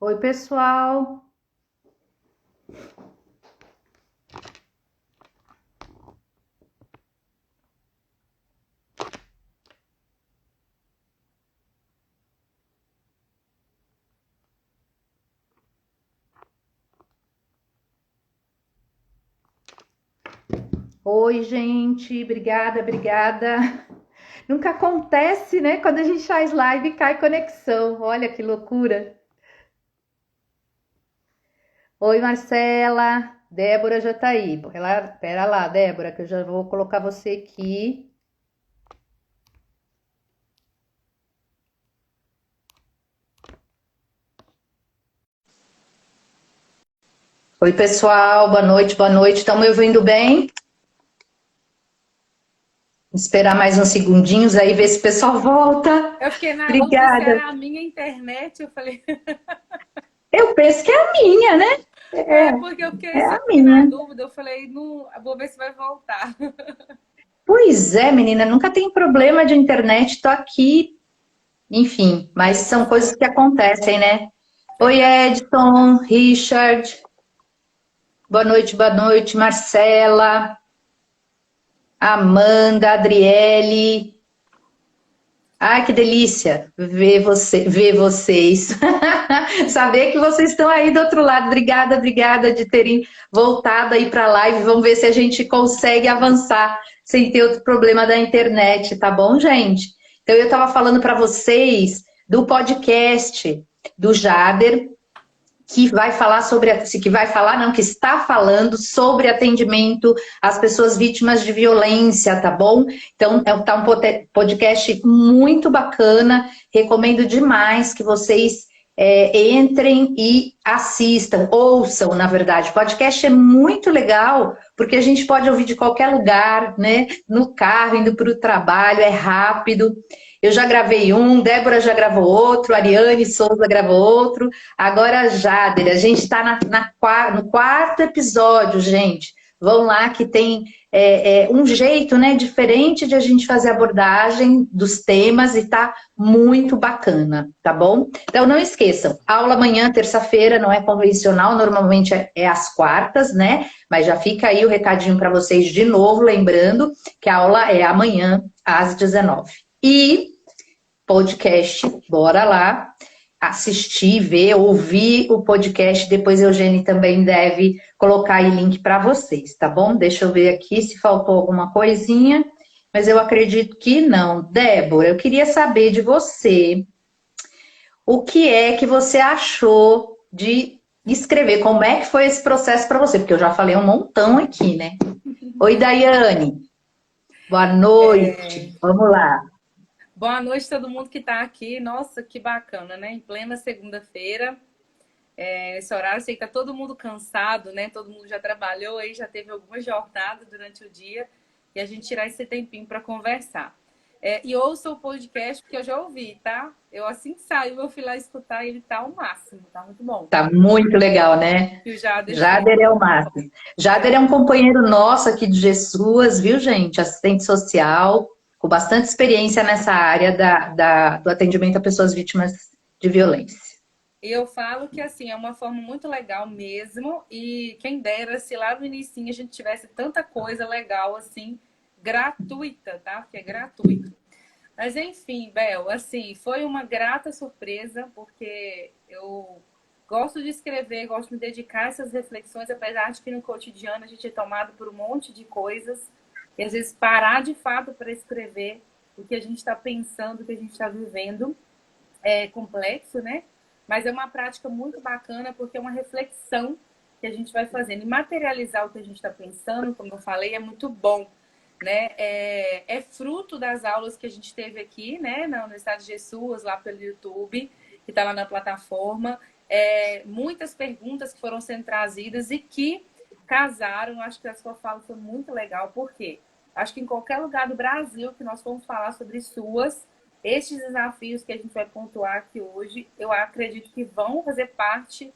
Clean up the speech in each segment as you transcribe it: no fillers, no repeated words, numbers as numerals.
Oi, pessoal. Oi, gente. Obrigada, obrigada. Nunca acontece, né? Quando a gente faz live, cai conexão. Olha que loucura. Oi, Marcela. Débora já tá aí. Pera lá, Débora, que eu já vou colocar você aqui. Oi, pessoal. Boa noite, boa noite. Estão me ouvindo bem? Esperar mais uns segundinhos aí, ver se o pessoal volta. Eu fiquei na dúvida se Obrigada. era a minha internet. Eu falei, Eu penso que é a minha, né? É, porque eu fiquei, é só a fiquei na minha. dúvida. Eu falei, não, vou ver se vai voltar. Pois é, menina, nunca tem problema de internet, tô aqui, enfim, mas Dando são coisas que certo. acontecem, né? Oi, É, Edson, Richard, boa noite, Marcela, Amanda, Adriele. Ai, que delícia ver vocês. Saber que vocês estão aí do outro lado. Obrigada, obrigada de terem voltado aí para a live. Vamos ver se a gente consegue avançar sem ter outro problema da internet, tá bom, gente? Então eu estava falando para vocês do podcast do Jader, que vai falar sobre, que vai falar, não, que está falando sobre atendimento às pessoas vítimas de violência, tá bom? Então, tá um podcast muito bacana, recomendo demais que vocês entrem e assistam, ouçam, na verdade. O podcast é muito legal, porque a gente pode ouvir de qualquer lugar, né? No carro, indo para o trabalho, é rápido. Eu já gravei um, Débora já gravou outro, Ariane Souza gravou outro. Agora, Jader, a gente está no quarto episódio, gente. Vão lá que tem um jeito, né, diferente de a gente fazer a abordagem dos temas e tá muito bacana, tá bom? Então não esqueçam, aula amanhã, terça-feira, não é convencional, normalmente é às quartas, né? Mas já fica aí o recadinho para vocês de novo, lembrando que a aula é amanhã às 19. E podcast, bora lá assistir, ver, ouvir o podcast. Depois a Eugênia também deve colocar aí link para vocês, tá bom? Deixa eu ver aqui se faltou alguma coisinha, mas eu acredito que não. Débora, eu queria saber de você o que é que você achou de escrever, como é que foi esse processo para você, porque eu já falei um montão aqui, né? Oi, Daiane, boa é, noite, vamos lá. boa noite a todo mundo que está aqui. Nossa, que bacana, né? Em plena segunda-feira, esse horário, sei que está todo mundo cansado, né? Todo mundo já trabalhou aí, já teve alguma jornada durante o dia. E a gente tirar esse tempinho para conversar. E ouça o podcast, porque eu já ouvi, tá? Eu assim que saiu, eu fui lá escutar e ele tá ao máximo, tá muito bom. Tá muito legal, né? Que o Jader fez. Jader é o máximo. Jader é um companheiro nosso aqui de Jesus, viu, gente? Assistente social, com bastante experiência nessa área do atendimento a pessoas vítimas de violência. E eu falo que assim, é uma forma muito legal mesmo. E quem dera se lá no início a gente tivesse tanta coisa legal assim, gratuita, tá? Porque é gratuito. Mas enfim, Bel, assim, foi uma grata surpresa, porque eu gosto de escrever, gosto de me dedicar a essas reflexões, apesar de que no cotidiano a gente é tomado por um monte de coisas, e às vezes parar de fato para escrever o que a gente está pensando, o que a gente está vivendo, é complexo, né? Mas é uma prática muito bacana, porque é uma reflexão que a gente vai fazendo. E materializar o que a gente está pensando, como eu falei, é muito bom, né? É fruto das aulas que a gente teve aqui, né, na Universidade de Jesus, lá pelo YouTube, que está lá na plataforma. Muitas perguntas que foram sendo trazidas e que casaram. Acho que a sua fala foi muito legal. Por quê? Acho que em qualquer lugar do Brasil que nós formos falar sobre suas, estes desafios que a gente vai pontuar aqui hoje, eu acredito que vão fazer parte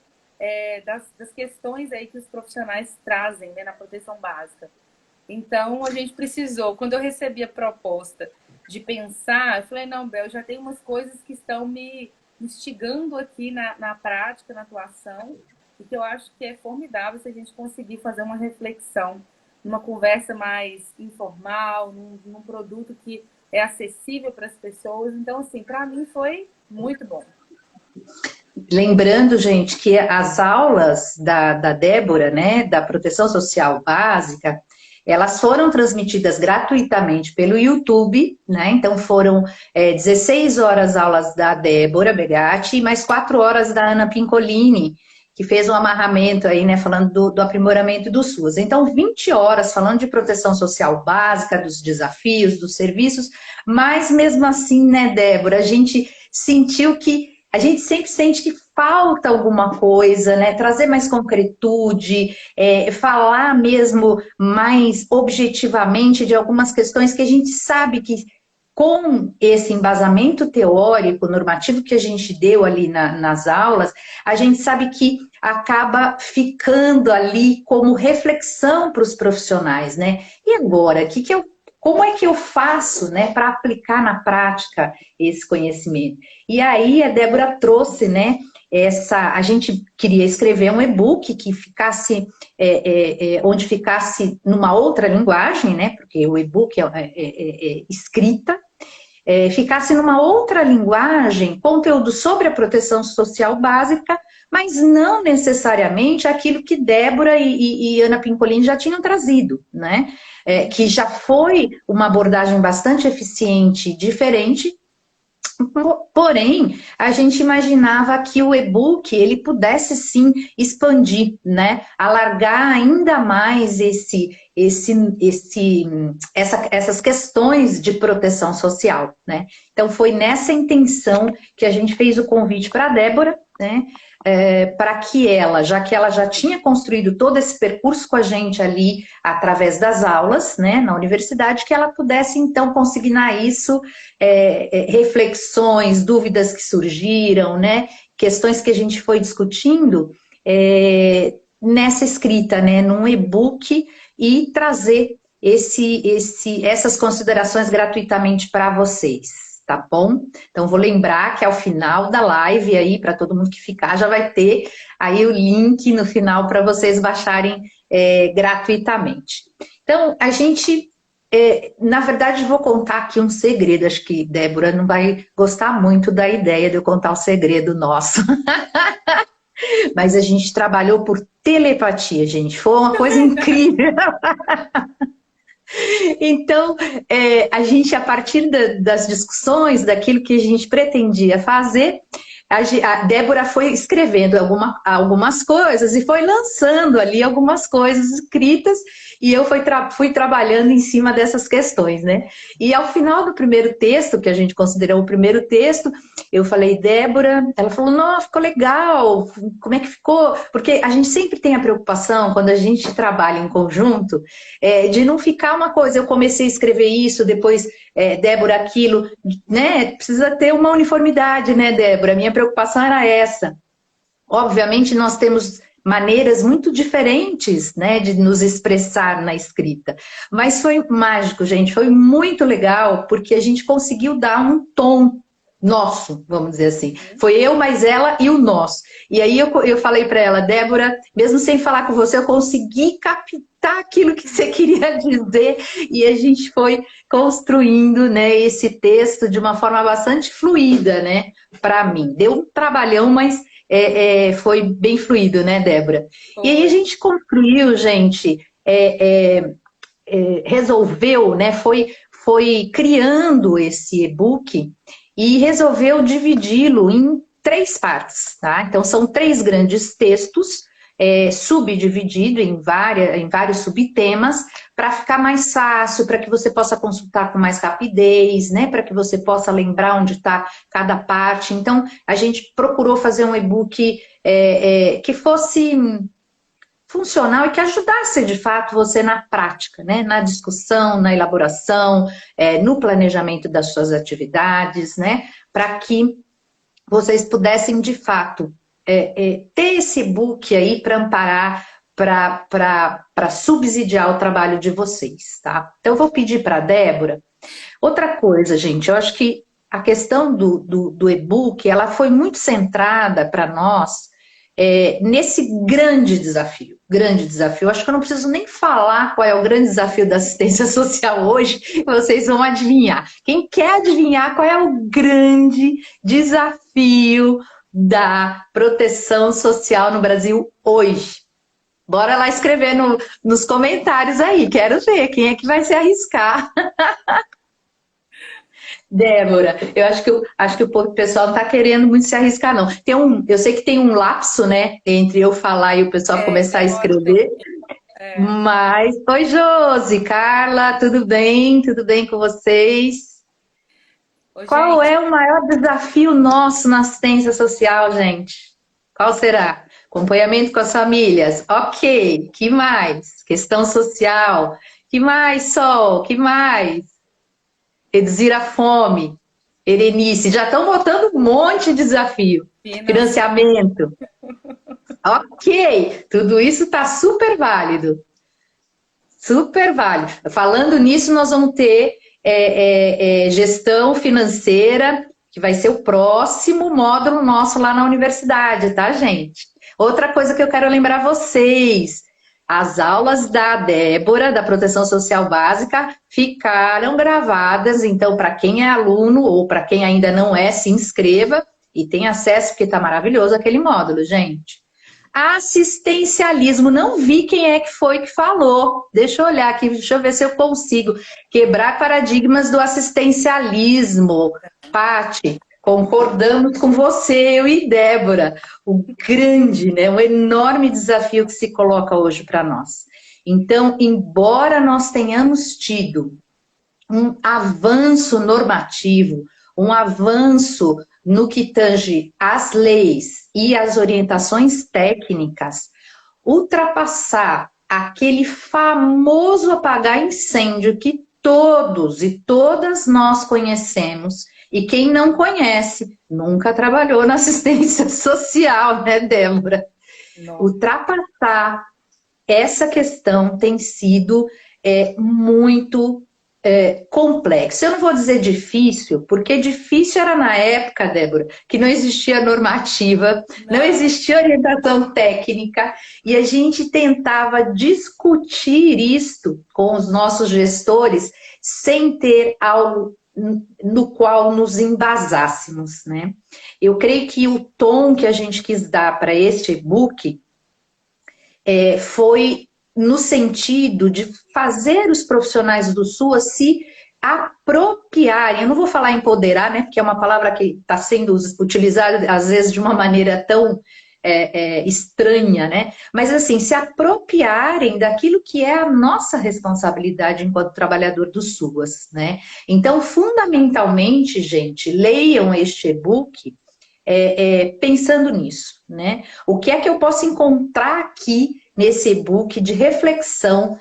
das questões aí que os profissionais trazem, né, na proteção básica. Então, a gente precisou, quando eu recebi a proposta de pensar, eu falei, não, Bel, já tem umas coisas que estão me instigando aqui na prática, na atuação, e que eu acho que é formidável se a gente conseguir fazer uma reflexão, uma conversa mais informal, num produto que é acessível para as pessoas. Então, assim, para mim foi muito bom. Lembrando, gente, que as aulas da Débora, né, da Proteção Social Básica, elas foram transmitidas gratuitamente pelo YouTube, né? Então foram 16 horas aulas da Débora Begatti e mais 4 horas da Ana Pincolini, que fez um amarramento aí, né, falando do aprimoramento do SUS. Então, 20 horas falando de proteção social básica, dos desafios, dos serviços, mas mesmo assim, né, Débora, a gente sentiu que a gente sempre sente que falta alguma coisa, né? Trazer mais concretude, falar mesmo mais objetivamente de algumas questões que a gente sabe que com esse embasamento teórico, normativo que a gente deu ali nas aulas, a gente sabe que acaba ficando ali como reflexão para os profissionais, né? E agora, como é que eu faço, né, para aplicar na prática esse conhecimento? E aí a Débora trouxe, né, a gente queria escrever um e-book que ficasse, onde ficasse numa outra linguagem, né, porque o e-book é escrita, ficasse numa outra linguagem, conteúdo sobre a proteção social básica, mas não necessariamente aquilo que Débora e Ana Pincolini já tinham trazido, né? Que já foi uma abordagem bastante eficiente, diferente, porém, a gente imaginava que o e-book ele pudesse sim expandir, né? Alargar ainda mais essas questões de proteção social, né? Então foi nessa intenção que a gente fez o convite para a Débora, né? Para que ela, já que ela já tinha construído todo esse percurso com a gente ali através das aulas, né, na universidade, que ela pudesse então consignar isso, reflexões, dúvidas que surgiram, né, questões que a gente foi discutindo nessa escrita, né, num e-book, e trazer essas considerações gratuitamente para vocês. Tá bom? Então, vou lembrar que ao final da live aí, para todo mundo que ficar, já vai ter aí o link no final para vocês baixarem gratuitamente. Então, a gente, na verdade, vou contar aqui um segredo. Acho que Débora não vai gostar muito da ideia de eu contar um segredo nosso. Mas a gente trabalhou por telepatia, gente. Foi uma coisa incrível. Então, a gente, a partir das discussões, daquilo que a gente pretendia fazer, a Débora foi escrevendo algumas coisas e foi lançando ali algumas coisas escritas, e eu fui trabalhando em cima dessas questões, né? E ao final do primeiro texto, que a gente considerou o primeiro texto, eu falei, Débora, ela falou, não, ficou legal, como é que ficou? Porque a gente sempre tem a preocupação, quando a gente trabalha em conjunto, de não ficar uma coisa, eu comecei a escrever isso, depois Débora aquilo, né? Precisa ter uma uniformidade, né, Débora? Minha preocupação era essa. Obviamente, nós temos maneiras muito diferentes, né, de nos expressar na escrita. Mas foi mágico, gente, foi muito legal, porque a gente conseguiu dar um tom nosso, vamos dizer assim. Foi eu, mais ela e o nosso. E aí eu falei para ela, Débora, mesmo sem falar com você, eu consegui captar aquilo que você queria dizer, e a gente foi construindo, né, esse texto de uma forma bastante fluida, né, para mim. Deu um trabalhão, mas foi bem fluido, né, Débora? E aí a gente construiu, gente, resolveu, né, foi criando esse e-book e resolveu dividi-lo em 3 partes, tá? Então são 3 grandes textos, subdividido em vários subtemas, para ficar mais fácil, para que você possa consultar com mais rapidez, né? Para que você possa lembrar onde está cada parte. Então, a gente procurou fazer um e-book que fosse funcional e que ajudasse, de fato, você na prática, né? Na discussão, na elaboração, no planejamento das suas atividades, né? Para que vocês pudessem, de fato, ter esse e-book aí para amparar, para subsidiar o trabalho de vocês, tá? Então, eu vou pedir para a Débora. Outra coisa, gente, eu acho que a questão do e-book, ela foi muito centrada para nós nesse grande desafio. Grande desafio. Acho que eu não preciso nem falar qual é o grande desafio da assistência social hoje, vocês vão adivinhar. Quem quer adivinhar qual é o grande desafio da proteção social no Brasil hoje? Bora lá escrever nos comentários aí, quero ver quem é que vai se arriscar. Débora, eu acho que o pessoal não está querendo muito se arriscar, não. Eu sei que tem um lapso, né, entre eu falar e o pessoal começar a Demora um escrever, tempinho. É. mas... Oi, Josi, Carla, tudo bem? Tudo bem com vocês? Ô, Qual gente, é o maior desafio nosso na assistência social, gente? Qual será? Acompanhamento com as famílias. Ok, que mais? Questão social. Que mais, Sol? Que mais? Reduzir a fome. Erenice, já estão botando um monte de desafio. financeiro. Financiamento. Ok, tudo isso está super válido. Super válido. Falando nisso, nós vamos ter gestão financeira, que vai ser o próximo módulo nosso lá na universidade, tá, gente? Outra coisa que eu quero lembrar vocês, as aulas da Débora, da Proteção Social Básica, ficaram gravadas, então, para quem é aluno ou para quem ainda não é, se inscreva e tem acesso, porque está maravilhoso aquele módulo, gente. Assistencialismo, não vi quem é que foi que falou. Deixa eu olhar aqui, deixa eu ver se eu consigo quebrar paradigmas do assistencialismo. Pati, concordamos com você, eu e Débora. O grande, né, o enorme desafio que se coloca hoje para nós. Então, embora nós tenhamos tido um avanço normativo, um avanço no que tange às leis e às orientações técnicas, ultrapassar aquele famoso apagar incêndio que todos e todas nós conhecemos, e quem não conhece nunca trabalhou na assistência social, né, Débora? Não. Ultrapassar essa questão tem sido muito complexo. Eu não vou dizer difícil, porque difícil era na época, Débora, que não existia normativa, não Não. existia orientação técnica, e a gente tentava discutir isto com os nossos gestores sem ter algo no qual nos embasássemos, né? Eu creio que o tom que a gente quis dar para este e-book foi no sentido de fazer os profissionais do SUAS se apropriarem. Eu não vou falar empoderar, né? Porque é uma palavra que está sendo utilizada, às vezes, de uma maneira tão estranha, né? Mas, assim, se apropriarem daquilo que é a nossa responsabilidade enquanto trabalhador do SUAS, né? Então, fundamentalmente, gente, leiam este e-book pensando nisso, né? O que é que eu posso encontrar aqui nesse e-book de reflexão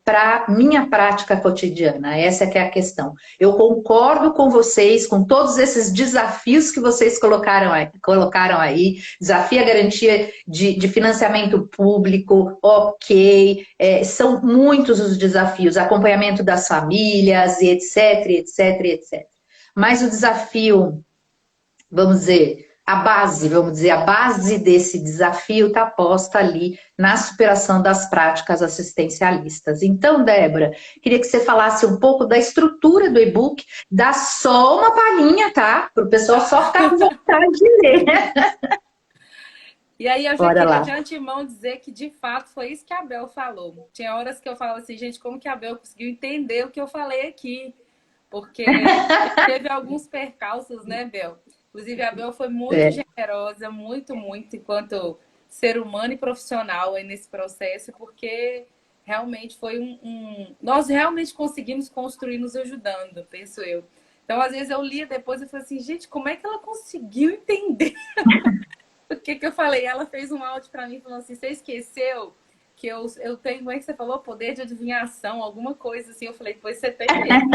para minha prática cotidiana? Essa que é a questão. Eu concordo com vocês, com todos esses desafios que vocês colocaram aí, desafio à garantia de financiamento público, ok, são muitos os desafios, acompanhamento das famílias, etc, etc, etc. Mas o desafio, vamos dizer, a base desse desafio está posta ali na superação das práticas assistencialistas. Então, Débora, queria que você falasse um pouco da estrutura do e-book, dá só uma palhinha, tá? Para o pessoal só ficar com vontade de ler. E aí eu já Bora queria lá. de antemão dizer que de fato foi isso que a Bel falou. Tinha horas que eu falava assim, gente, como que a Bel conseguiu entender o que eu falei aqui? Porque teve alguns percalços, né, Bel? Inclusive, a Bel foi muito É. generosa, muito, muito, enquanto ser humano e profissional aí nesse processo, porque realmente foi Nós realmente conseguimos construir nos ajudando, penso eu. Então, às vezes, eu lia depois e falei assim, gente, como é que ela conseguiu entender o que que eu falei? Ela fez um áudio para mim falando assim, você esqueceu que eu tenho, como é que você falou? Poder de adivinhação, alguma coisa assim. Eu falei, pois você tem mesmo.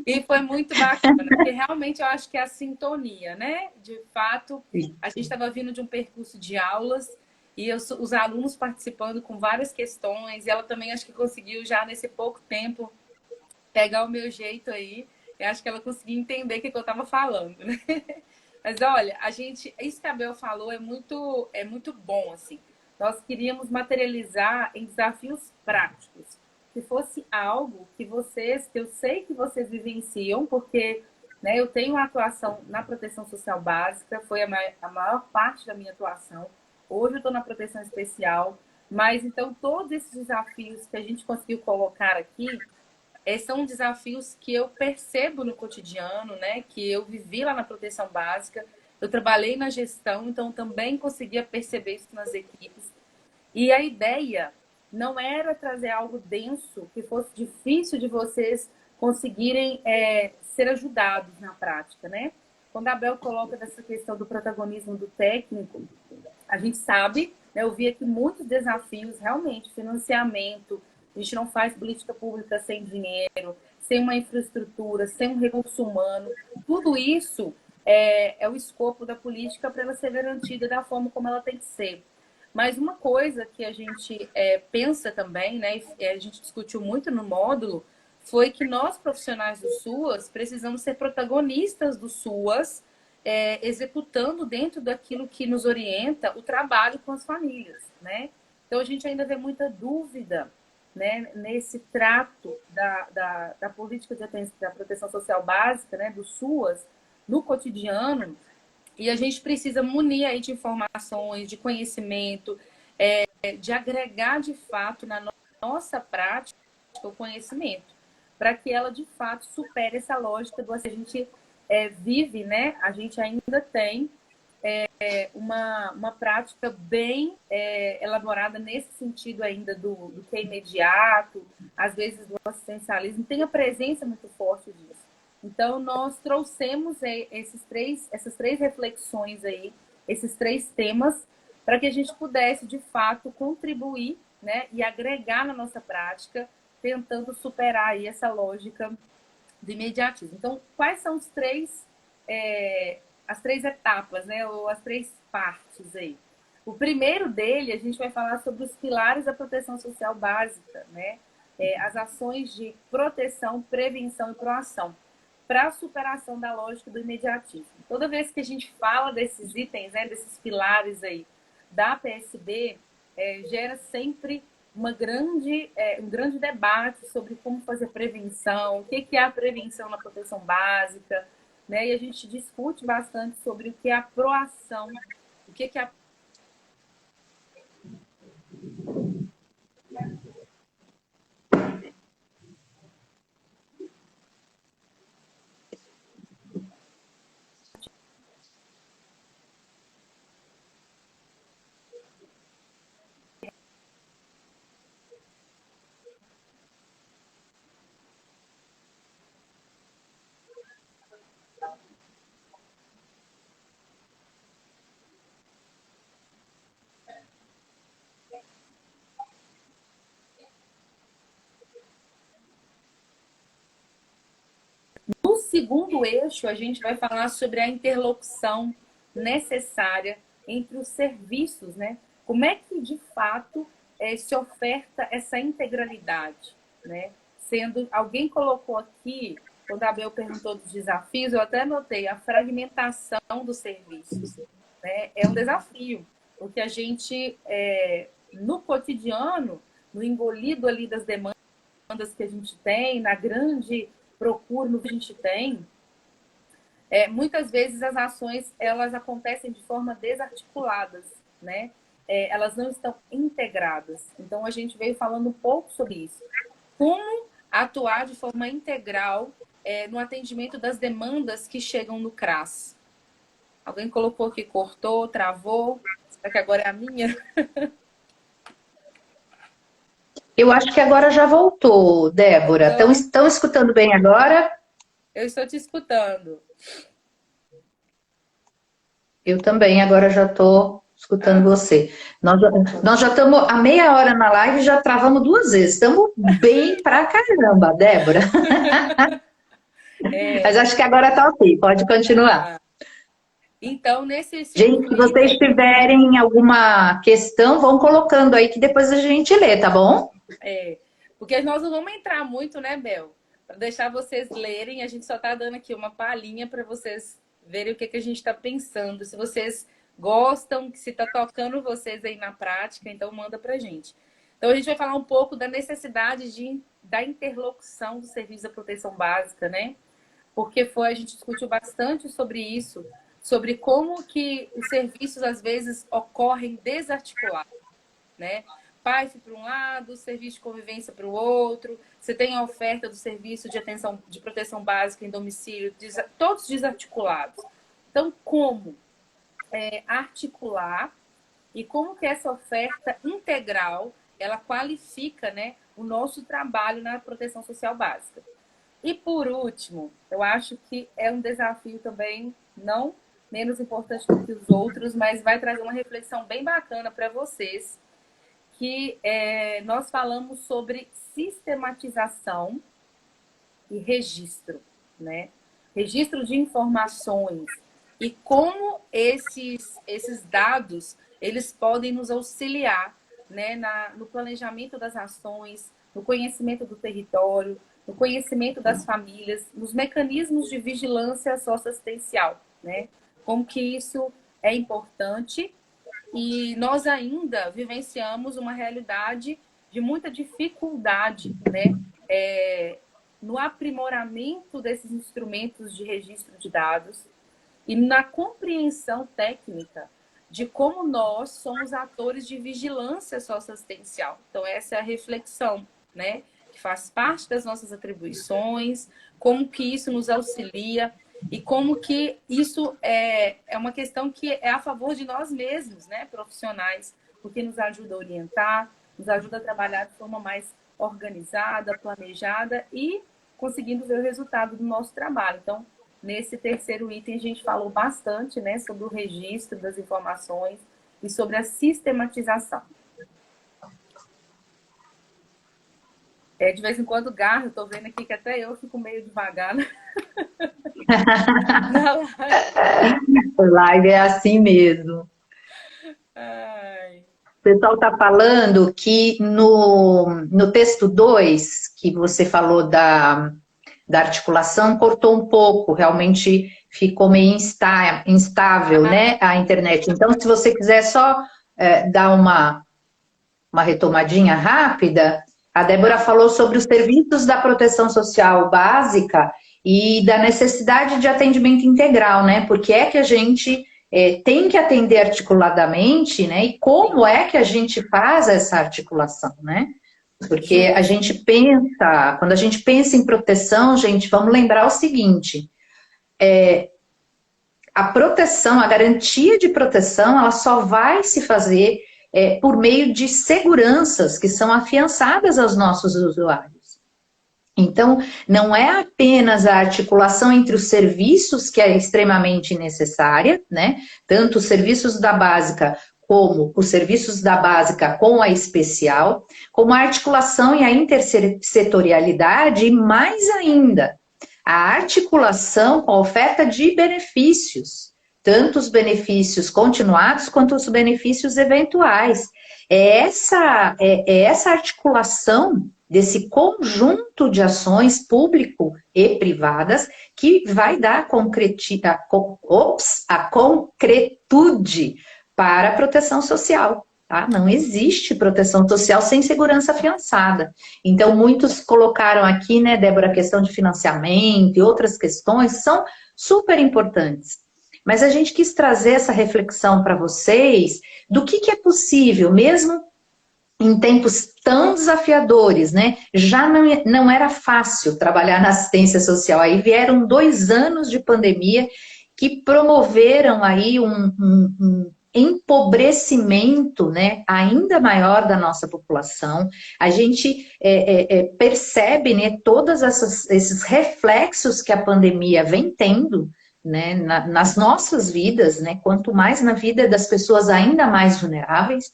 E foi muito bacana, porque realmente eu acho que é a sintonia, né? De fato, a gente estava vindo de um percurso de aulas e os alunos participando com várias questões, e ela também acho que conseguiu já nesse pouco tempo pegar o meu jeito aí Eu acho que ela conseguiu entender o que eu estava falando, né? Mas olha, isso que a Bel falou é muito bom, assim. Nós queríamos materializar em desafios práticos, que fosse algo que eu sei que vocês vivenciam, porque né, eu tenho uma atuação na proteção social básica, foi a maior parte da minha atuação. Hoje eu estou na proteção especial, mas então todos esses desafios que a gente conseguiu colocar aqui são desafios que eu percebo no cotidiano, né? Que eu vivi lá na proteção básica, eu trabalhei na gestão, então também conseguia perceber isso nas equipes. E a ideia não era trazer algo denso, que fosse difícil de vocês conseguirem ser ajudados na prática, né? Quando a Bel coloca dessa questão do protagonismo do técnico, a gente sabe, né, eu vi aqui muitos desafios, realmente, financiamento, a gente não faz política pública sem dinheiro, sem uma infraestrutura, sem um recurso humano. Tudo isso é o escopo da política para ela ser garantida da forma como ela tem que ser. Mas uma coisa que a gente pensa também, né, e a gente discutiu muito no módulo, foi que nós, profissionais do SUAS, precisamos ser protagonistas do SUAS, executando dentro daquilo que nos orienta o trabalho com as famílias, né? Então, a gente ainda vê muita dúvida, né, nesse trato da política da proteção social básica, né, do SUAS, no cotidiano, e a gente precisa munir aí de informações, de conhecimento, de agregar de fato na nossa prática o conhecimento, para que ela de fato supere essa lógica do assim, a gente vive, né? A gente ainda tem uma prática bem elaborada nesse sentido ainda do que é imediato, às vezes do assistencialismo, tem a presença muito forte disso. Então, nós trouxemos essas três reflexões aí, esses três temas, para que a gente pudesse, de fato, contribuir, né, e agregar na nossa prática, tentando superar aí essa lógica do imediatismo. Então, quais são as três etapas, né, ou as três partes aí? O primeiro dele, a gente vai falar sobre os pilares da proteção social básica, né, as ações de proteção, prevenção e proação, para a superação da lógica do imediatismo. Toda vez que a gente fala desses itens, né, desses pilares aí da PSB, gera sempre um grande debate sobre como fazer prevenção, o que é a prevenção na proteção básica, né? E a gente discute bastante sobre o que é a proação, o que é a No segundo eixo, a gente vai falar sobre a interlocução necessária entre os serviços, né? Como é que, de fato, se oferta essa integralidade, né? Sendo, alguém colocou aqui, quando a Abel perguntou dos desafios, eu até anotei a fragmentação dos serviços, né? É um desafio, porque a gente, no cotidiano, no engolido ali das demandas que a gente tem, na grande procura no que a gente tem, muitas vezes as ações elas acontecem de forma desarticuladas, né? Elas não estão integradas. Então, a gente veio falando um pouco sobre isso. Como atuar de forma integral no atendimento das demandas que chegam no CRAS? Alguém colocou que cortou, travou? Será que agora é a minha? Eu acho que agora já voltou, Débora. Estão escutando bem agora? Eu estou te escutando. Eu também, agora já estou escutando você. Nós já estamos há meia hora na live e já travamos 2 vezes. Estamos bem pra caramba, Débora. Mas acho que agora está ok, pode continuar. Então, nesse Gente, se vocês tiverem alguma questão, vão colocando aí que depois a gente lê, tá bom? Porque nós não vamos entrar muito, né, Bel? para deixar vocês lerem. A gente só está dando aqui uma palhinha para vocês verem o que a gente está pensando. Se vocês gostam, se está tocando vocês aí na prática, então manda para a gente. Então, a gente vai falar um pouco da necessidade da interlocução do serviço da proteção básica, né? Porque a gente discutiu bastante sobre isso, sobre como que os serviços, às vezes, ocorrem desarticulados, né? PAIF para um lado, serviço de convivência para o outro, você tem a oferta do serviço de atenção de proteção básica em domicílio, todos desarticulados. Então, como articular e como que essa oferta integral ela qualifica, né, o nosso trabalho na proteção social básica. E por último, eu acho que é um desafio também não menos importante do que os outros, mas vai trazer uma reflexão bem bacana para vocês, que nós falamos sobre sistematização e registro, né? Registro de informações e como esses dados eles podem nos auxiliar, né, no planejamento das ações, no conhecimento do território, no conhecimento das famílias, nos mecanismos de vigilância socioassistencial, né? Como que isso é importante. E nós ainda vivenciamos uma realidade de muita dificuldade, né? No aprimoramento desses instrumentos de registro de dados e na compreensão técnica de como nós somos atores de vigilância socioassistencial. Então, essa é a reflexão, né? Que faz parte das nossas atribuições, como que isso nos auxilia e como que isso é uma questão que é a favor de nós mesmos, né? Profissionais, porque nos ajuda a orientar, nos ajuda a trabalhar de forma mais organizada, planejada e conseguindo ver o resultado do nosso trabalho. Então, nesse terceiro item, a gente falou bastante, né, sobre o registro das informações e sobre a sistematização. De vez em quando garro, estou vendo aqui que até eu fico meio devagar. Né? Na live. Live é assim mesmo. Ai. O pessoal está falando que no texto 2, que você falou da articulação, cortou um pouco, realmente ficou meio instável, né, a internet. Então, se você quiser só dar uma retomadinha rápida, a Débora falou sobre os serviços da proteção social básica e da necessidade de atendimento integral, né, porque é que a gente tem que atender articuladamente, né, e como é que a gente faz essa articulação, né? Porque a gente pensa, quando a gente pensa em proteção, gente, vamos lembrar o seguinte, a proteção, a garantia de proteção, ela só vai se fazer por meio de seguranças que são afiançadas aos nossos usuários. Então, não é apenas a articulação entre os serviços que é extremamente necessária, né? Tanto os serviços da básica como os serviços da básica com a especial, como a articulação e a intersetorialidade, e mais ainda, a articulação com a oferta de benefícios, tanto os benefícios continuados quanto os benefícios eventuais. É essa articulação desse conjunto de ações público e privadas que vai dar a concretude para a proteção social. Tá? Não existe proteção social sem segurança afiançada. Então, muitos colocaram aqui, né, Débora, a questão de financiamento e outras questões são super importantes. Mas a gente quis trazer essa reflexão para vocês do que é possível, mesmo em tempos tão desafiadores, né? Já não era fácil trabalhar na assistência social. Aí vieram 2 anos de pandemia que promoveram aí um empobrecimento, né, ainda maior da nossa população. A gente percebe, né, todos esses reflexos que a pandemia vem tendo, né, nas nossas vidas, né, quanto mais na vida das pessoas ainda mais vulneráveis.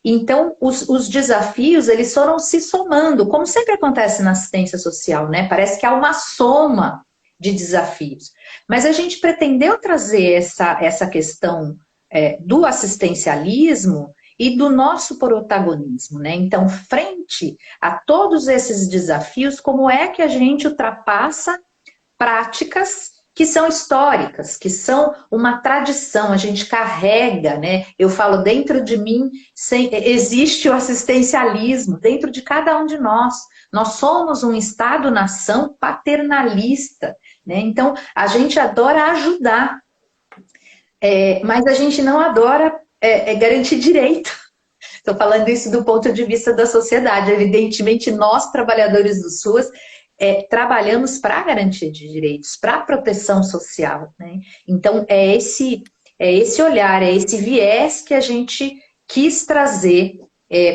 Então, os desafios, eles foram se somando, como sempre acontece na assistência social, né, parece que há uma soma de desafios. Mas a gente pretendeu trazer essa questão do assistencialismo e do nosso protagonismo, né? Então, frente a todos esses desafios, como é que a gente ultrapassa práticas que são históricas, que são uma tradição, a gente carrega, né? Eu falo, dentro de mim existe o assistencialismo, dentro de cada um de nós. Nós somos um Estado-nação paternalista, né? Então, a gente adora ajudar, mas a gente não adora garantir direito. Estou falando isso do ponto de vista da sociedade. Evidentemente, nós, trabalhadores do SUAS, trabalhamos para a garantia de direitos, para a proteção social, né? Então, é esse olhar, é esse viés que a gente quis trazer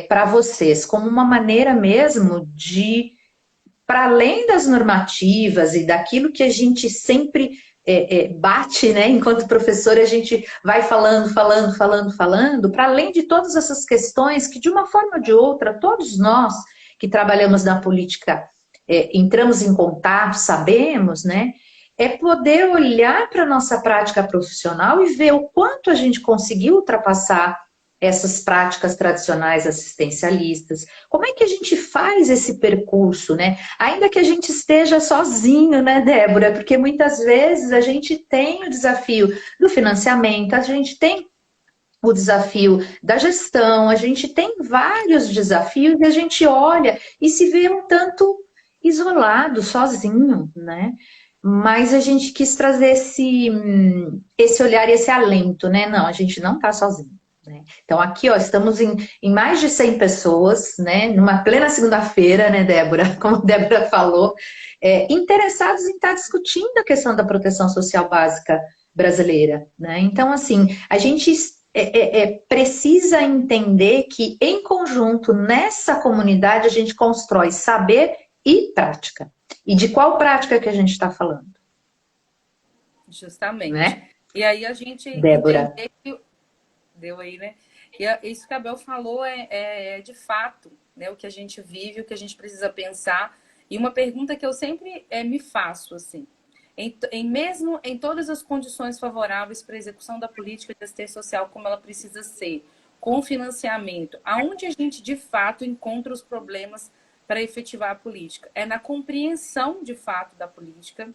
para vocês, como uma maneira mesmo de, para além das normativas e daquilo que a gente sempre bate, né? Enquanto professor, a gente vai falando, para além de todas essas questões que, de uma forma ou de outra, todos nós que trabalhamos na política entramos em contato, sabemos, né? É poder olhar para a nossa prática profissional e ver o quanto a gente conseguiu ultrapassar essas práticas tradicionais assistencialistas. Como é que a gente faz esse percurso, né? Ainda que a gente esteja sozinho, né, Débora? Porque muitas vezes a gente tem o desafio do financiamento, a gente tem o desafio da gestão, a gente tem vários desafios e a gente olha e se vê um tanto isolado, sozinho, né? Mas a gente quis trazer esse olhar e esse alento, né? Não, a gente não está sozinho. Né? Então aqui, ó, estamos em mais de 100 pessoas, né? Numa plena segunda-feira, né, Débora? Como a Débora falou, interessados em estar discutindo a questão da proteção social básica brasileira, né? Então, assim, a gente precisa entender que, em conjunto, nessa comunidade, a gente constrói saber e prática. E de qual prática que a gente está falando? Justamente. Né? E aí a gente Débora. entender que... Deu aí, né? E isso que a Bel falou de fato, né, o que a gente vive, o que a gente precisa pensar. E uma pergunta que eu sempre me faço, assim, mesmo em todas as condições favoráveis para a execução da política de assistência social como ela precisa ser, com financiamento, aonde a gente de fato encontra os problemas para efetivar a política? É na compreensão de fato da política,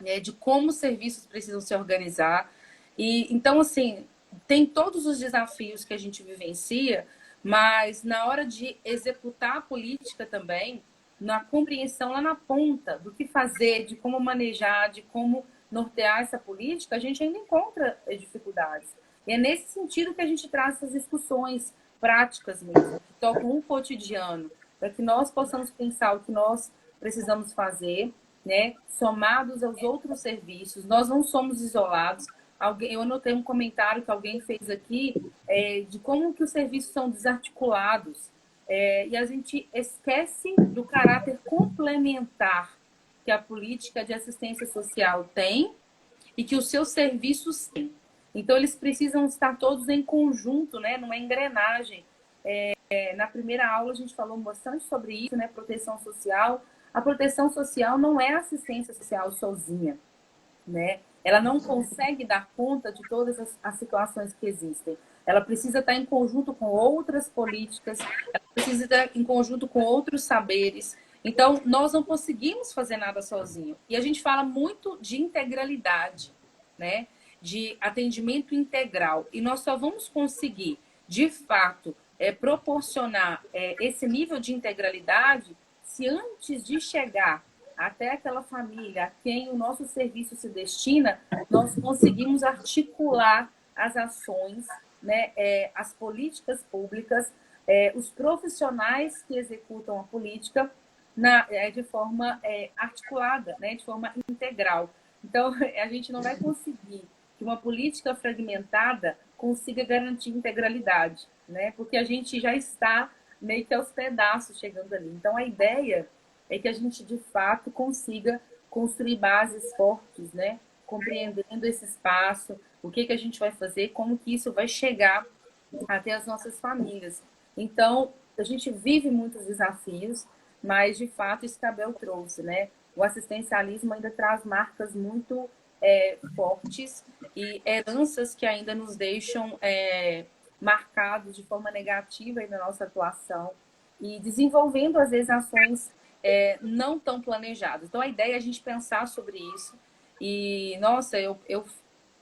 né, de como os serviços precisam se organizar. E então, assim, tem todos os desafios que a gente vivencia, mas na hora de executar a política também, na compreensão lá na ponta do que fazer, de como manejar, de como nortear essa política, a gente ainda encontra dificuldades. E é nesse sentido que a gente traz essas discussões práticas mesmo, que tocam o cotidiano, para que nós possamos pensar o que nós precisamos fazer, né, somados aos outros serviços. Nós não somos isolados. Eu anotei um comentário que alguém fez aqui de como que os serviços são desarticulados. E a gente esquece do caráter complementar que a política de assistência social tem e que os seus serviços têm. Então, eles precisam estar todos em conjunto, né, numa engrenagem. Na primeira aula, a gente falou bastante sobre isso, né, proteção social. A proteção social não é assistência social sozinha, né? Ela não consegue dar conta de todas as situações que existem. Ela precisa estar em conjunto com outras políticas, ela precisa estar em conjunto com outros saberes. Então, nós não conseguimos fazer nada sozinho. E a gente fala muito de integralidade, né? De atendimento integral. E nós só vamos conseguir, de fato, proporcionar esse nível de integralidade se antes de chegar até aquela família a quem o nosso serviço se destina, nós conseguimos articular as ações, né, as políticas públicas, os profissionais que executam a política de forma articulada, né, de forma integral. Então, a gente não vai conseguir que uma política fragmentada consiga garantir integralidade, né, porque a gente já está meio que aos pedaços chegando ali. Então, a ideia é que a gente, de fato, consiga construir bases fortes, né? Compreendendo esse espaço, o que a gente vai fazer, como que isso vai chegar até as nossas famílias. Então, a gente vive muitos desafios, mas, de fato, isso que a Bel trouxe, né? O assistencialismo ainda traz marcas muito fortes e heranças que ainda nos deixam marcados de forma negativa aí na nossa atuação e desenvolvendo, às vezes, ações não tão planejadas. Então, a ideia é a gente pensar sobre isso. E, nossa, eu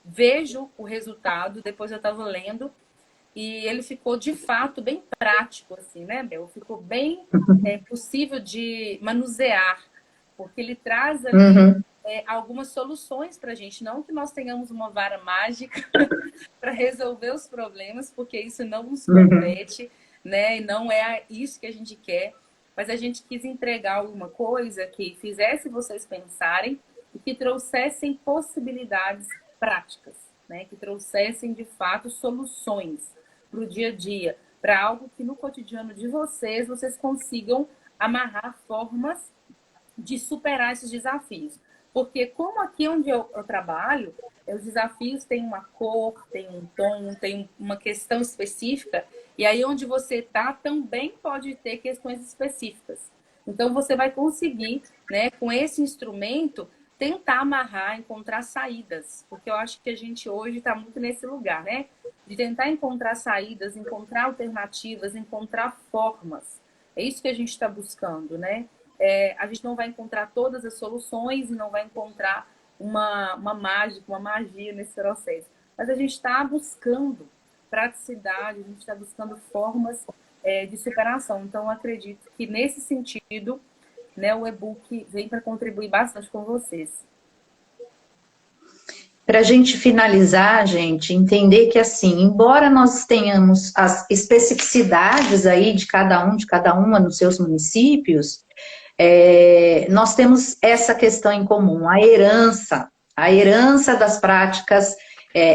vejo o resultado, depois eu estava lendo, e ele ficou, de fato, bem prático, assim, né, Bel? Ficou bem possível de manusear, porque ele traz ali algumas soluções para a gente. Não que nós tenhamos uma vara mágica para resolver os problemas, porque isso não nos compete, né? E não é isso que a gente quer, mas a gente quis entregar alguma coisa que fizesse vocês pensarem e que trouxessem possibilidades práticas, né? Que trouxessem, de fato, soluções para o dia a dia, para algo que no cotidiano de vocês consigam amarrar formas de superar esses desafios. Porque como aqui onde eu trabalho, os desafios têm uma cor, têm um tom, tem uma questão específica, e aí onde você está também pode ter questões específicas. Então você vai conseguir, né, com esse instrumento, tentar amarrar, encontrar saídas. Porque eu acho que a gente hoje está muito nesse lugar, né? De tentar encontrar saídas, encontrar alternativas, encontrar formas. É isso que a gente está buscando, né? A gente não vai encontrar todas as soluções e não vai encontrar uma mágica, uma magia nesse processo. Mas a gente está buscando praticidade, a gente está buscando formas de superação. Então, eu acredito que, nesse sentido, né, o e-book vem para contribuir bastante com vocês. Para a gente finalizar, gente, entender que, assim, embora nós tenhamos as especificidades aí de cada uma nos seus municípios, nós temos essa questão em comum, a herança das práticas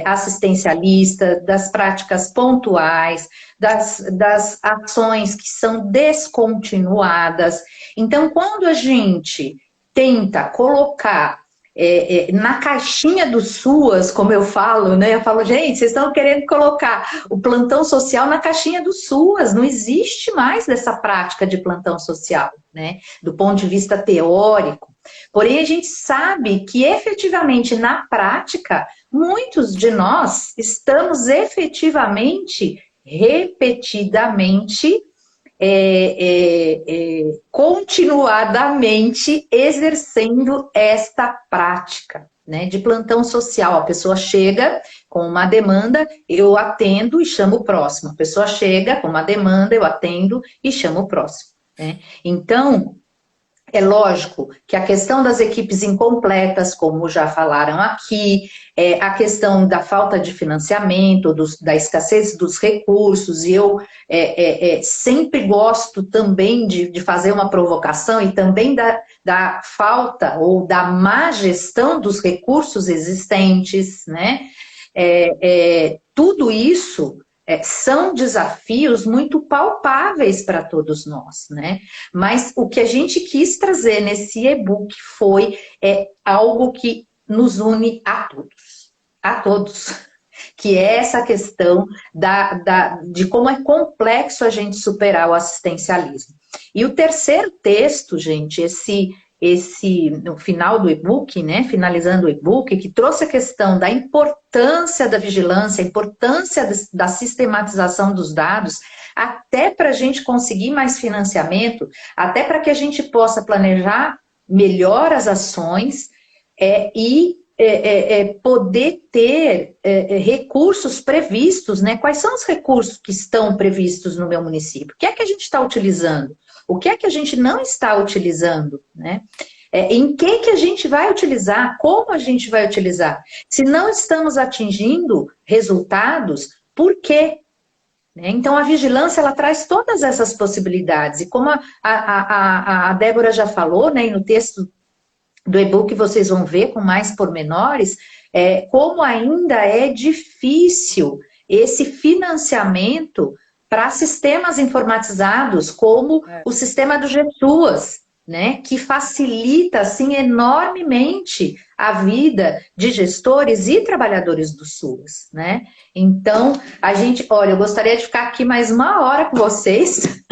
assistencialistas, das práticas pontuais, das ações que são descontinuadas. Então, quando a gente tenta colocar na caixinha do SUAS, como eu falo, né? Eu falo, gente, vocês estão querendo colocar o plantão social na caixinha do SUAS, não existe mais dessa prática de plantão social, né? Do ponto de vista teórico. Porém, a gente sabe que efetivamente, na prática, muitos de nós estamos efetivamente, repetidamente, continuadamente exercendo esta prática, né, de plantão social. A pessoa chega com uma demanda, eu atendo e chamo o próximo. A pessoa chega com uma demanda, eu atendo e chamo o próximo, né? Então, é lógico que a questão das equipes incompletas, como já falaram aqui, a questão da falta de financiamento, da escassez dos recursos, e eu sempre gosto também de fazer uma provocação e também da falta ou da má gestão dos recursos existentes, né? Tudo isso são desafios muito palpáveis para todos nós, né? Mas o que a gente quis trazer nesse e-book foi algo que nos une a todos, que é essa questão de como é complexo a gente superar o assistencialismo. E o terceiro texto, gente, no final do e-book, né, finalizando o e-book, que trouxe a questão da importância da vigilância, a importância da sistematização dos dados, até para a gente conseguir mais financiamento, até para que a gente possa planejar melhor as ações e poder ter recursos previstos, né? Quais são os recursos que estão previstos no meu município? O que é que a gente está utilizando? O que é que a gente não está utilizando, né? Em que a gente vai utilizar? Como a gente vai utilizar? Se não estamos atingindo resultados, por quê? Então, a vigilância, ela traz todas essas possibilidades. E como a Débora já falou, né, e no texto do e-book vocês vão ver com mais pormenores, como ainda é difícil esse financiamento para sistemas informatizados, como o sistema do GESUAS, né, que facilita, assim, enormemente a vida de gestores e trabalhadores do SUAS, né? Então, olha, eu gostaria de ficar aqui mais uma hora com vocês,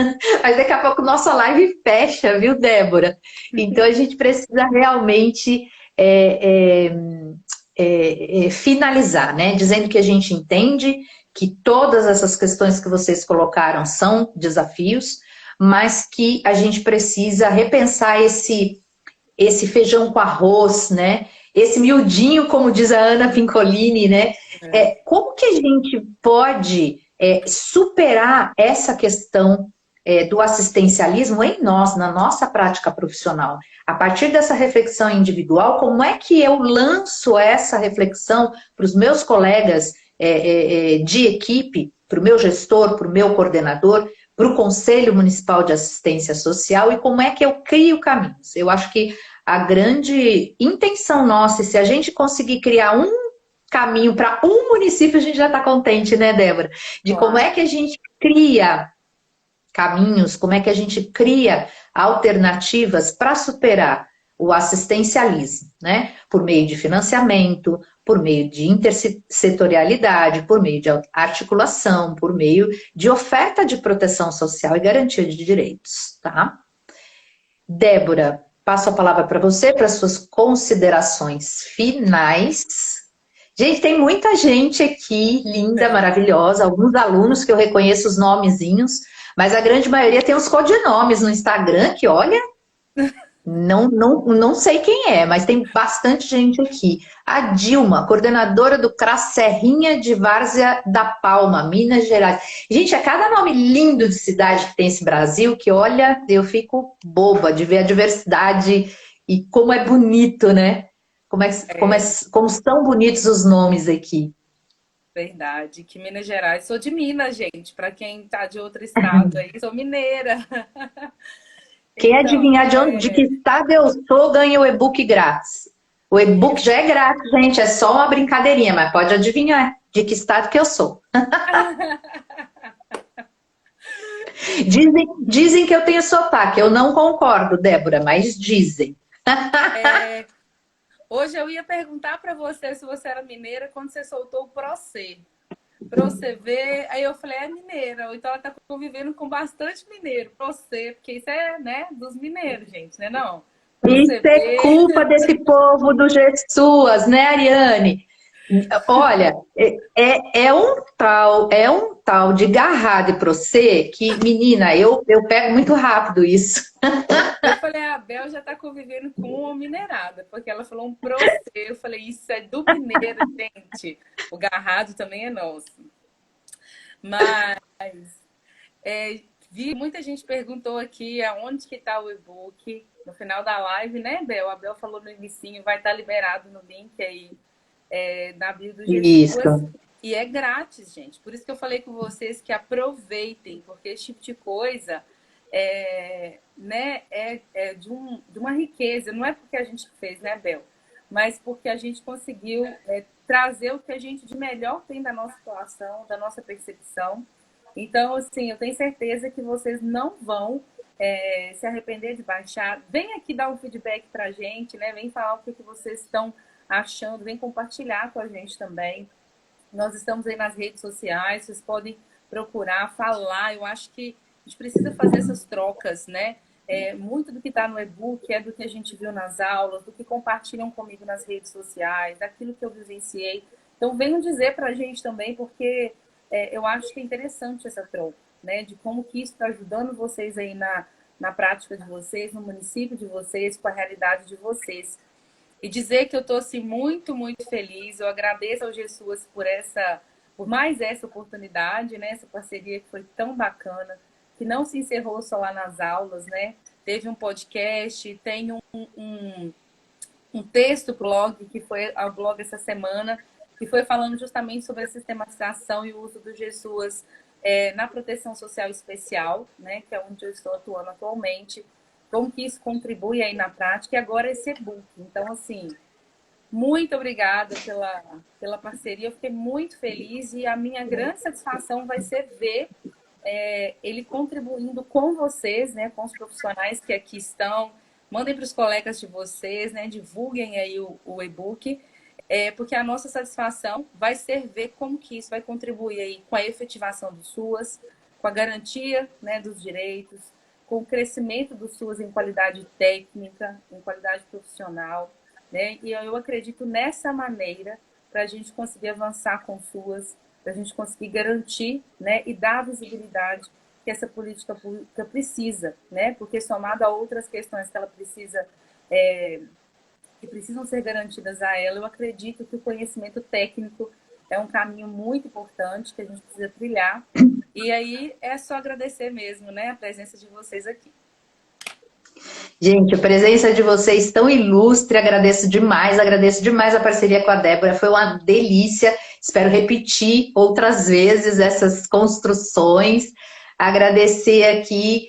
mas daqui a pouco nossa live fecha, viu, Débora? Então, a gente precisa realmente finalizar, né? Dizendo que a gente entende que todas essas questões que vocês colocaram são desafios, mas que a gente precisa repensar esse feijão com arroz, né? Esse miudinho, como diz a Ana Pincolini, né? Como que a gente pode superar essa questão do assistencialismo em nós, na nossa prática profissional? A partir dessa reflexão individual, como é que eu lanço essa reflexão para os meus colegas de equipe, para o meu gestor, para o meu coordenador, para o Conselho Municipal de Assistência Social, e como é que eu crio caminhos? Eu acho que a grande intenção nossa, se a gente conseguir criar um caminho para um município, a gente já está contente, né, Débora? De como é que a gente cria caminhos, como é que a gente cria alternativas para superar o assistencialismo, né? Por meio de financiamento, por meio de intersetorialidade, por meio de articulação, por meio de oferta de proteção social e garantia de direitos, tá? Débora, passo a palavra para você, para suas considerações finais. Gente, tem muita gente aqui, linda, maravilhosa, alguns alunos que eu reconheço os nomezinhos, mas a grande maioria tem os codinomes no Instagram, que olha, não sei quem é, mas tem bastante gente aqui. A Dilma, coordenadora do CRAS Serrinha de Várzea da Palma, Minas Gerais. Gente, é cada nome lindo de cidade que tem esse Brasil, que olha, eu fico boba de ver a diversidade e como é bonito, né? Como são bonitos os nomes aqui. Verdade, que Minas Gerais. Sou de Minas, gente. Para quem tá de outro estado aí, sou mineira. Quem adivinhar de que estado eu sou, ganha o e-book grátis. O e-book já é grátis, gente. É só uma brincadeirinha, mas pode adivinhar de que estado que eu sou. Dizem que eu tenho sotaque. Eu não concordo, Débora, mas dizem. Hoje eu ia perguntar para você se você era mineira quando você soltou o Procê. Pra você ver, aí eu falei, é mineira, ou então ela tá convivendo com bastante mineiro, Procê, porque isso é, né, dos mineiros, gente, né, não? Isso é culpa desse povo do Jesus, né, Ariane? Olha, é um tal de garrar de Procê que, menina, eu pego muito rápido isso. Eu falei, a Bel já tá convivendo com uma mineirada, porque ela falou um Procê, eu falei, isso é do mineiro, gente. O garrado também é nosso. Mas vi muita gente perguntou aqui aonde que tá o e-book no final da live, né, Bel? A Bel falou no inicinho, vai estar liberado no link aí na bio do Jesus. Isso. E é grátis, gente. Por isso que eu falei com vocês que aproveitem, porque esse tipo de coisa de uma riqueza. Não é porque a gente fez, né, Bel? Mas porque a gente conseguiu trazer o que a gente de melhor tem da nossa situação, da nossa percepção. Então, assim, eu tenho certeza que vocês não vão se arrepender de baixar. Vem aqui dar um feedback pra gente, né? Vem falar o que vocês estão achando, vem compartilhar com a gente também. Nós estamos aí nas redes sociais, vocês podem procurar, falar. Eu acho que a gente precisa fazer essas trocas, né? Muito do que está no e-book é do que a gente viu nas aulas, do que compartilham comigo nas redes sociais, daquilo que eu vivenciei. Então, venham dizer para a gente também, porque eu acho que é interessante essa troca, né? De como que isso está ajudando vocês aí na prática de vocês, no município de vocês, com a realidade de vocês. E dizer que eu estou assim, muito, muito feliz. Eu agradeço ao Jesus por mais essa oportunidade, né? Essa parceria que foi tão bacana, que não se encerrou só lá nas aulas, né? Teve um podcast, tem um texto blog, que foi ao blog essa semana, que foi falando justamente sobre a sistematização e o uso do Jesus na proteção social especial, né? Que é onde eu estou atuando atualmente. Como que isso contribui aí na prática, e agora esse e-book. Então, assim, muito obrigada pela parceria, eu fiquei muito feliz e a minha grande satisfação vai ser ver ele contribuindo com vocês, né, com os profissionais que aqui estão. Mandem para os colegas de vocês, né, divulguem aí o e-book, porque a nossa satisfação vai ser ver como que isso vai contribuir aí com a efetivação do SUAS, com a garantia, né, dos direitos, com o crescimento do SUAS em qualidade técnica, em qualidade profissional, né? E eu acredito nessa maneira para a gente conseguir avançar com o SUAS, para a gente conseguir garantir, né, e dar a visibilidade que essa política pública precisa, né, porque somado a outras questões que ela precisa, que precisam ser garantidas a ela, eu acredito que o conhecimento técnico é um caminho muito importante que a gente precisa trilhar. E aí é só agradecer mesmo, né, a presença de vocês aqui. Gente, a presença de vocês tão ilustre, agradeço demais a parceria com a Débora, foi uma delícia, espero repetir outras vezes essas construções, agradecer aqui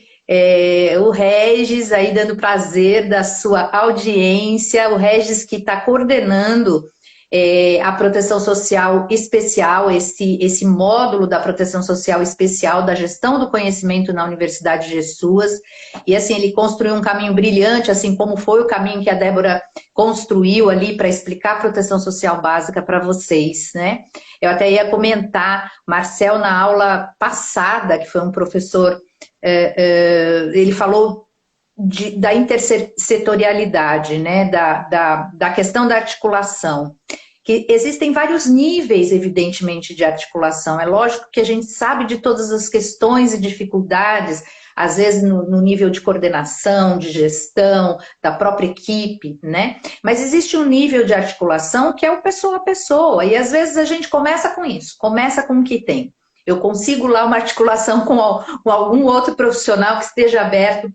o Regis aí dando prazer da sua audiência, o Regis que está coordenando a proteção social especial, esse módulo da proteção social especial da gestão do conhecimento na Universidade de Jesus. E assim, ele construiu um caminho brilhante, assim como foi o caminho que a Débora construiu ali para explicar a proteção social básica para vocês, né? Eu até ia comentar, Marcel, na aula passada, que foi um professor, ele falou da intersetorialidade, né? Da questão da articulação. Que existem vários níveis, evidentemente, de articulação. É lógico que a gente sabe de todas as questões e dificuldades, às vezes no nível de coordenação, de gestão, da própria equipe, né? Mas existe um nível de articulação que é o pessoa a pessoa, e às vezes a gente começa com isso, começa com o que tem. Eu consigo lá uma articulação com algum outro profissional que esteja aberto,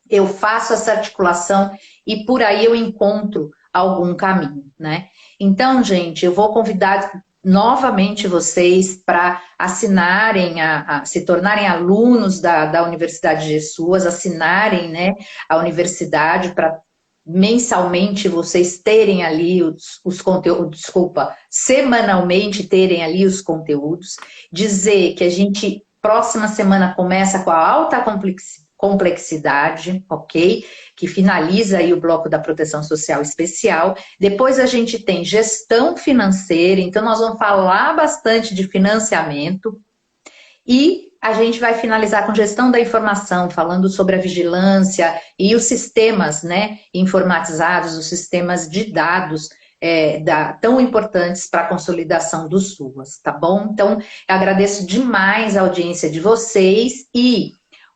eu faço essa articulação e por aí eu encontro algum caminho, né? Então, gente, eu vou convidar novamente vocês para assinarem, se tornarem alunos da Universidade de Jesus, assinarem, né, a universidade para mensalmente vocês terem ali os conteúdos, semanalmente terem ali os conteúdos, dizer que a gente, próxima semana, começa com a alta complexidade, ok? Que finaliza aí o bloco da proteção social especial. Depois a gente tem gestão financeira, então nós vamos falar bastante de financiamento. E a gente vai finalizar com gestão da informação, falando sobre a vigilância e os sistemas, né, informatizados, os sistemas de dados tão importantes para a consolidação dos SUAS, tá bom? Então, eu agradeço demais a audiência de vocês e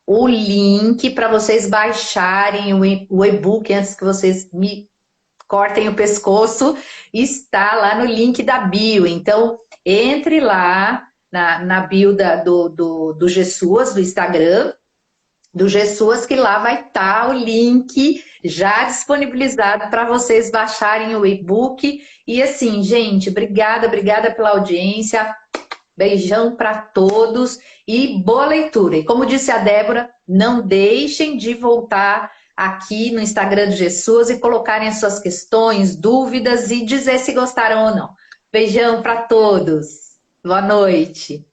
o link para vocês baixarem o e-book antes que vocês me cortem o pescoço, está lá no link da bio. Então, entre lá na bio do GSUAS, do Instagram, do GSUAS, que lá vai estar o link já disponibilizado para vocês baixarem o e-book. E assim, gente, obrigada pela audiência. Beijão para todos e boa leitura. E como disse a Débora, não deixem de voltar aqui no Instagram de Jesus e colocarem as suas questões, dúvidas e dizer se gostaram ou não. Beijão para todos. Boa noite.